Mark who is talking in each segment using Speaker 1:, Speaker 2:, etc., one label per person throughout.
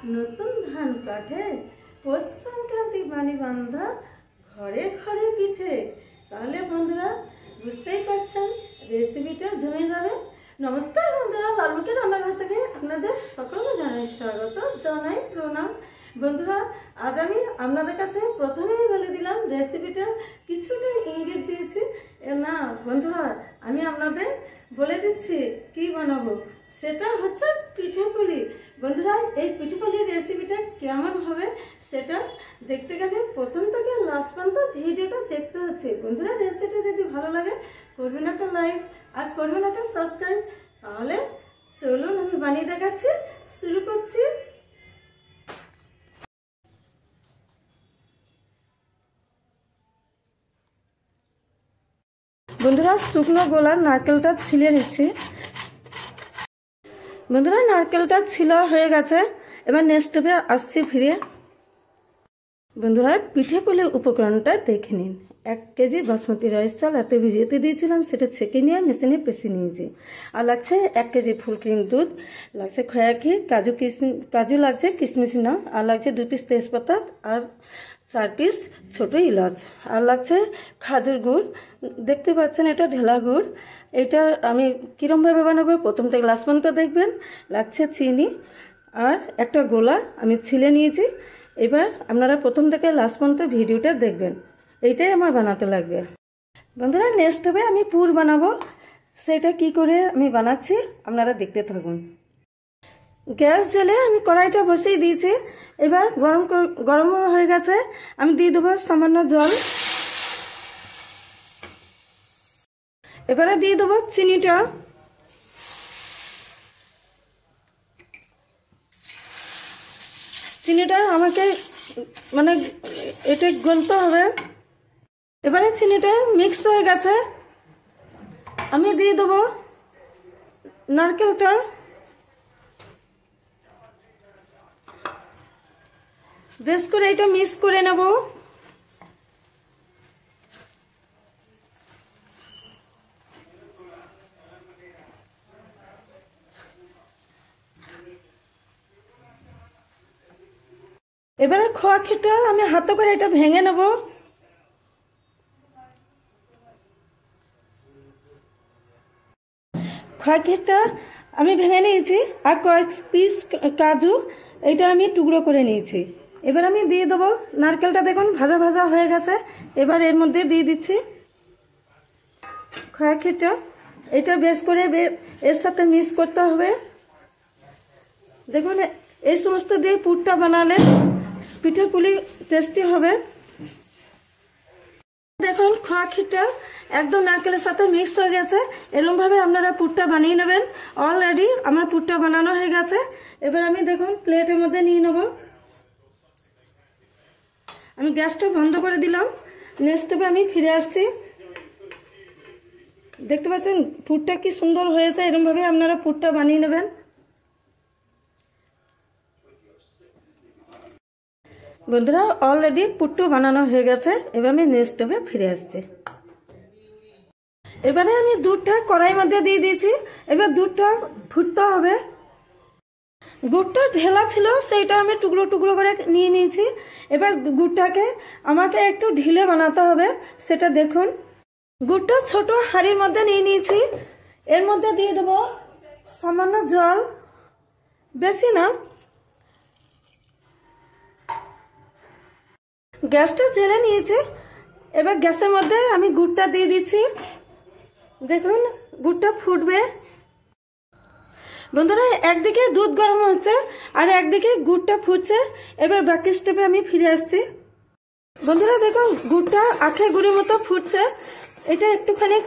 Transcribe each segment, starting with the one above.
Speaker 1: নতুন ধান কাঠে পৌষ সংক্রান্তি বাণী বান্ধা ঘরে ঘরে পিঠে। তাহলে বন্ধুরা বুঝতেই পারছেন রেসিপিটা জমে যাবে। নমস্কার বন্ধুরা, লালমুখী রান্নাঘর থেকে আপনাদের সকলকে জানাই স্বাগত, জানাই প্রণাম। বন্ধুরা আজ আমি আপনাদের কাছে প্রথমেই বলে দিলাম রেসিপিটার কিছুটা ইঙ্গিত দিয়েছি না বন্ধুরা, আমি আপনাদের বলে দিচ্ছি কি বানাবো, সেটা হচ্ছে পিঠে পুলি। বন্ধুরা এই পিঠে পুলির রেসিপিটা কেমন হবে সেটা দেখতে গেলে প্রথম থেকে লাস্ট পর্যন্ত ভিডিওটা দেখতে হচ্ছে। বন্ধুরা রেসিপিটা যদি ভালো লাগে করবেন একটা লাইক আর করবেন একটা সাবস্ক্রাইব। তাহলে চলুন আমি বানিয়ে দেখাচ্ছি, শুরু করছি। বন্ধুরা শুকনো গোলার নারকেলটা ছিলে নিচ্ছি। বন্ধুরা নারকেলটা ছিলা হয়ে গেছে, এবার নেক্সট স্টেপে আসছি ফিরে। বন্ধুরা পিঠে পুলির উপকরণটা দেখে নিন। 1 কেজি বাসমতি রাইস চাল রাতে ভিজিয়ে দিয়েছিলাম, সেটা ছেঁকে নিয়ে মেশিনে পেশে নিয়েছি। আর লাগছে 1 কেজি ফুল ক্রিম দুধ, লাগছে খোয়া ক্ষীর, কাজু লাগছে, কিশমিশ না, আর লাগছে 2 পিস তেজপাতা আর 4 পিস ছোট ইলাচ, আর লাগছে খাজুর গুড়। দেখতে পাচ্ছেন এটা ঢেলা গুড়। এটা আমি কীরমভাবে বানাবো প্রথম থেকে লাস্ট পর্যন্ত দেখবেন। লাগছে চিনি আর একটা গোলা আমি ছিলে নিয়েছি। এবার আপনারা প্রথম থেকে লাস্ট পর্যন্ত ভিডিওটা দেখবেন, এইটাই আমার বানাতে লাগবে। বন্ধুরা নেক্সট হবে আমি পুর বানাবো, সেটা কি করে আমি বানাচ্ছি আপনারা দেখতে থাকুন। গ্যাস জ্বেলে আমি কড়াইটা বসিয়ে দিয়েছি। এবার গরম হয়ে গেছে, আমি দিয়ে দেবো সামান্য জল। এবারে দিয়ে দেবো চিনিটা। চিনিটা আমাকে এটা গলতে হবে। এবারে চিনিটা মিক্স হয়ে গেছে, আমি দিয়ে দেবো নারকেলটা। বেশ করে এটা মিক্স করে নেব। এবারে খোয়া ক্ষীরটা আমি হাতে করে এটা ভেঙে নেব। খোয়া ক্ষীরটা আমি ভেঙে নিয়েছি, আর কয়েক পিস কাজু এটা আমি টুকরো করে নিয়েছি। এবার আমি দিয়ে দেবো নারকেলটা, দেখুন ভাজা ভাজা হয়ে গেছে। এবার এর মধ্যে দিয়ে দিচ্ছি খোয়া ক্ষীরটা। এটা বেশ করে এর সাথে মিক্স করতে হবে। দেখুন এই সমস্ত দিয়ে পুরটা বানালে পিঠে পুলি টেস্টি হবে। দেখুন খোয়া ক্ষীরটা একদম নারকেলের সাথে মিক্স হয়ে গেছে। এরকমভাবে আপনারা পুরটা বানিয়ে নেবেন। অলরেডি আমার পুরটা বানানো হয়ে গেছে। এবার আমি দেখুন প্লেটের মধ্যে নিয়ে নেব। আমি গ্যাসটা বন্ধ করে দিলাম। নেক্সট স্টেপে আমি ফিরে আসছি। দেখতে পাচ্ছেন পুরটা কি সুন্দর হয়েছে, এরকমভাবে আপনারা পুরটা বানিয়ে নেবেন। বন্ধুরা অলরেডি পুরটা বানানো হয়ে গেছে। এবার আমি নেক্সট স্টেপে ফিরে আসছি। এবারে আমি দুধটা কড়াইয়ের মধ্যে দিয়ে দিয়েছি। এবার দুধটা ফুটতে হবে। গুড়টা ঢেলা ছিল, সেইটা আমি টুকরো টুকরো করে নিয়ে নিয়েছি। এবার গুড়টাকে আমাকে একটু ঢিলে বানাতে হবে, সেটা দেখুন। গুড়টা ছোট হাঁড়ির মধ্যে নিয়ে নিয়েছি। এর মধ্যে দিয়ে দেবো সামান্য জল, বেশি না। গ্যাসটা জ্বেলে নিয়েছি। এবার গ্যাসের মধ্যে আমি গুড়টা দিয়ে দিচ্ছি। দেখুন গুড়টা ফুটবে। বন্ধুরা একদিকে দুধ গরম হচ্ছে আর একদিকে গুড়টা ফুটছে। এবার বাকি স্টেপে আমি ফিরে আসছি। বন্ধুরা দেখুন গুড়টা আখে গুড়ের মতো ফুটছে। এটা একটুখানি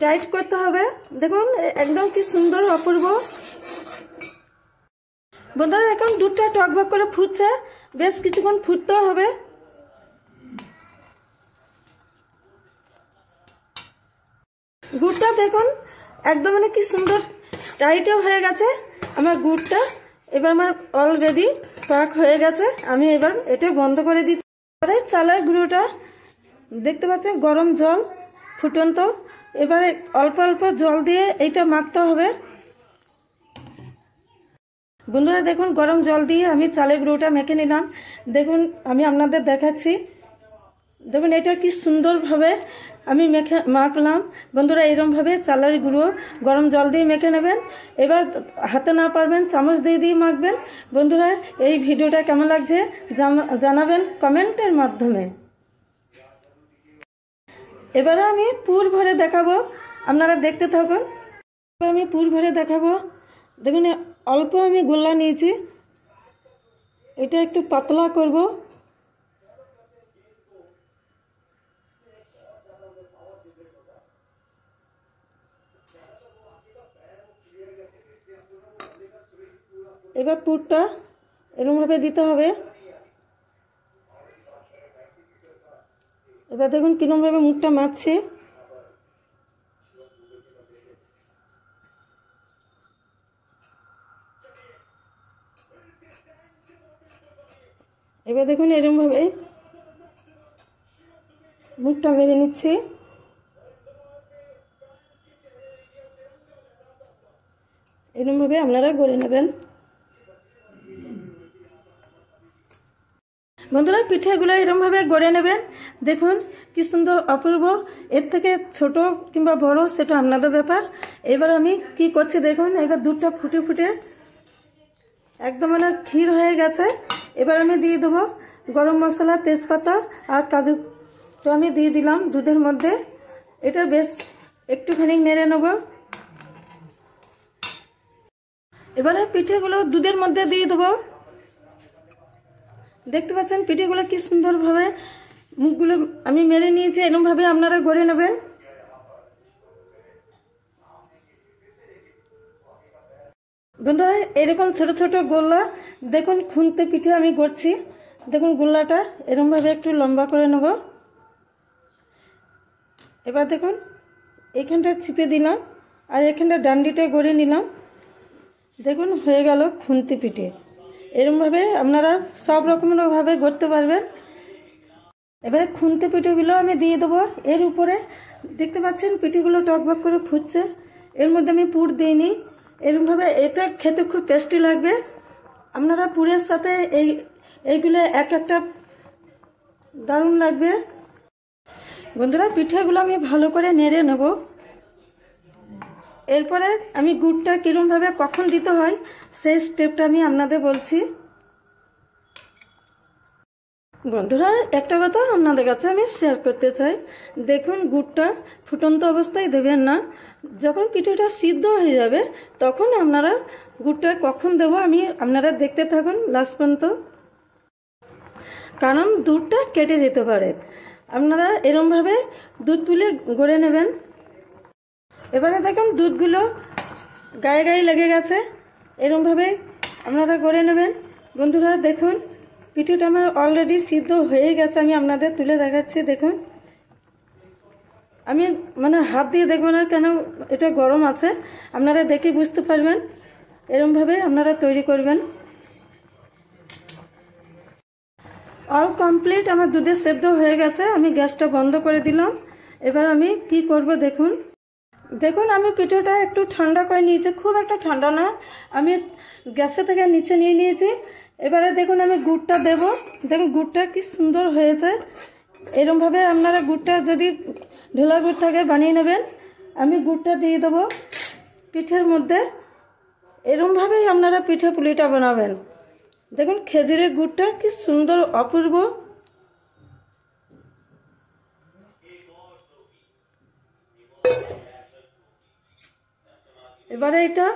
Speaker 1: টাইট করতে হবে। দেখুন একদম কি সুন্দর অপূর্ব। বন্ধুরা এখন দুধটা টকবক করে ফুটছে, বেশ কিছুক্ষণ ফুটতে হবে। গুড়টা দেখুন একদম কি সুন্দর টাইটও হয়ে গেছে আমার গুড়টা। এবার আমার অলরেডি পাক হয়ে গেছে। আমি এবার এটা বন্ধ করে দিচ্ছি। চালের গুঁড়োটা দেখতে পাচ্ছেন গরম জল ফুটন্ত। এবারে অল্প অল্প জল দিয়ে এইটা মাখতে হবে। বন্ধুরা দেখুন গরম জল দিয়ে আমি চালের গুঁড়োটা মেখে নিলাম। দেখুন আমি আপনাদের দেখাচ্ছি। দেখুন এটা কি সুন্দরভাবে আমি মাখলাম। বন্ধুরা এরকমভাবে চালের গুঁড়ো গরম জল দিয়ে মেখে নেবেন। এবার হাতে না পারবেন চামচ দিয়ে মাখবেন। বন্ধুরা এই ভিডিওটা কেমন লাগছে জানাবেন কমেন্টের মাধ্যমে। এবারে আমি পুর ভরে দেখাবো, আপনারা দেখতে থাকুন। এবার আমি পুর ভরে দেখাবো। দেখুন অল্প আমি গোল্লা নিয়েছি, এটা একটু পাতলা করব। এবার পুরটা এরকমভাবে দিতে হবে। এবার দেখুন কিরকমভাবে মুখটা মাখছে। এবার দেখুন এরকমভাবে মুখটা মেরে নিচ্ছি। এরকমভাবে আপনারা গড়ে নেবেন। বন্ধুরা পিঠেগুলো এরকমভাবে গড়ে নেবেন। দেখুন কি সুন্দর অপূর্ব। এর থেকে ছোট কিংবা বড় সেটা আপনাদের ব্যাপার। এবার আমি কি করছি দেখুন, এবার দুধটা ফুটে ফুটে একদম মানে ক্ষীর হয়ে গেছে। এবার আমি দিয়ে দেবো গরম মশলা, তেজপাতা আর কাজুটা আমি দিয়ে দিলাম দুধের মধ্যে। এটা বেশ একটুখানি নেড়ে নেব। এবারে পিঠেগুলো দুধের মধ্যে দিয়ে দেবো। দেখতে পাচ্ছেন পিঠেগুলো কি সুন্দরভাবে মুখগুলো আমি মেরে নিয়েছি। এরকমভাবে আপনারা গড়ে নেবেন। বন্ধুরা এরকম ছোট ছোট গোল্লা দেখুন খুন্তি পিঠে আমি গড়ছি। দেখুন গোল্লাটা এরকমভাবে একটু লম্বা করে নেব। এবার দেখুন এখানটা চিপে দিলাম আর এখানটা ডান্ডিটা গড়ে নিলাম। দেখুন হয়ে গেল খুন্তি পিঠে। এরকমভাবে আপনারা সব রকমভাবে গড়তে পারবেন। এবারে খুন্তি পিঠেগুলো আমি দিয়ে দেবো এর উপরে। দেখতে পাচ্ছেন পিঠেগুলো টকবক করে ফুটছে। এর মধ্যে আমি পুর দিইনি। এরকমভাবে এটা খেতে খুব টেস্টি লাগবে। আপনারা পুরের সাথে এইগুলো এক একটা দারুণ লাগবে। বন্ধুরা পিঠেগুলো আমি ভালো করে নেড়ে নেব। এরপরে আমি গুড়টা কিরমভাবে কখন দিতে হয় সেই স্টেপটা আমি আপনাদের বলছি। বন্ধুরা একটা কথা আপনাদের কাছে আমি শেয়ার করতে চাই। দেখুন গুড়টা ফুটন্ত অবস্থায় দেবেন না। যখন পিঠেটা সিদ্ধ হয়ে যাবে তখন আপনারা গুড়টা কখন দেবো আপনারা দেখতে থাকুন লাস্ট পর্যন্ত, কারণ দুধটা কেটে যেতে পারে। আপনারা এরমভাবে দুধ তুলে গড়ে নেবেন। এবারে দেখুন দুধগুলো গায়ে গায়ে লেগে গেছে। এরমভাবে আপনারা গড়ে নেবেন। বন্ধুরা দেখুন পিঠেটা আমার অলরেডি সিদ্ধ হয়ে গেছে। আমি আপনাদের তুলে দেখাচ্ছি। দেখুন আমি মানে হাত দিয়ে দেখবো না, কেন এটা গরম আছে। আপনারা দেখে বুঝতে পারবেন। এরমভাবে আপনারা তৈরি করবেন। অল কমপ্লিট আমার দুধে সেদ্ধ হয়ে গেছে। আমি গ্যাসটা বন্ধ করে দিলাম। এবার আমি কি করব দেখুন। দেখুন আমি পিঠেটা একটু ঠান্ডা করে নিয়েছি, খুব একটা ঠান্ডা না। আমি গ্যাসে থেকে নিচে নিয়ে নিয়েছি। এবারে দেখুন আমি গুড়টা দেব। দেখুন গুড়টা কি সুন্দর হয়েছে। এরমভাবে আপনারা গুড়টা যদি ঢোলা গুড় থাকে বানিয়ে নেবেন। আমি গুড়টা দিয়ে দেবো পিঠের মধ্যে। এরমভাবেই আপনারা পিঠে পুলিটা বানাবেন। দেখুন খেজুরের গুড়টা কি সুন্দর অপূর্ব। এবারে এটা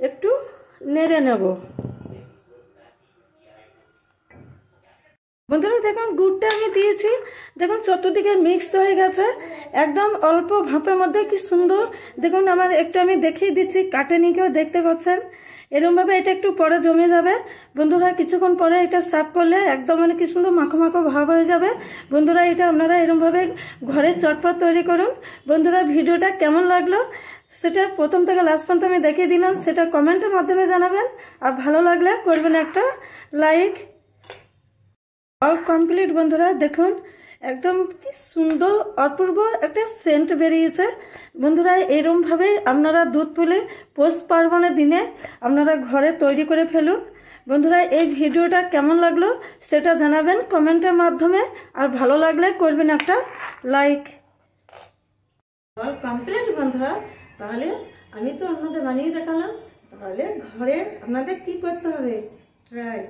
Speaker 1: একটু নেড়ে নেব। বন্ধুরা দেখুন গুড়টা আমি দিয়েছি। দেখুন চতুর্দিকে মিক্স হয়ে গেছে একদম অল্প ভাপের মধ্যে। কি সুন্দর দেখুন। আমার একটু আমি দেখিয়ে দিচ্ছি, কাটেনি কেউ, দেখতে পাচ্ছেন। এরকমভাবে এটা একটু পরে জমে যাবে। বন্ধুরা কিছুক্ষণ পরে এটা সার্ভ করলে একদম মানে কি সুন্দর মাখো মাখো ভাব হয়ে যাবে। বন্ধুরা এটা আপনারা এরকমভাবে ঘরে চটপট তৈরি করুন। বন্ধুরা ভিডিওটা কেমন লাগলো সেটা প্রথম থেকে লাস্ট পর্যন্ত আমি দেখিয়ে দিলাম, সেটা কমেন্টের মাধ্যমে জানাবেন। আর ভালো লাগলে করবেন একটা লাইক। অল কমপ্লিট বন্ধুরা দেখুন একদম কি সুন্দর অপূর্ব একটা সেন্ট বেরিয়েছে। বন্ধুরা এরকম ভাবে আপনারা দুধ পুলি পৌষ পার্বণের দিনে আপনারা ঘরে তৈরি করে ফেলুন। বন্ধুরা এই ভিডিওটা কেমন লাগলো সেটা জানাবেন কমেন্টের মাধ্যমে, আর ভালো লাগলে করবেন একটা লাইক। অল কমপ্লিট বন্ধুরা। তাহলে আমি তো আপনাদের বানিয়ে দেখালাম, তাহলে ঘরে আপনাদের কি করতে হবে, ট্রাই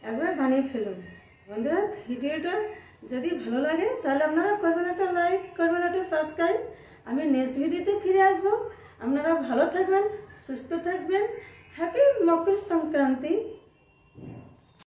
Speaker 1: একবার বানিয়ে ফেলুন। বন্ধুরা ভিডিওটা যদি ভালো লাগে তাহলে আপনারা করবেন একটা লাইক, করবেন একটা সাবস্ক্রাইব। আমি নেক্সট ভিডিওতে ফিরে আসবো। আপনারা ভালো থাকবেন, সুস্থ থাকবেন। হ্যাপি মকর সংক্রান্তি।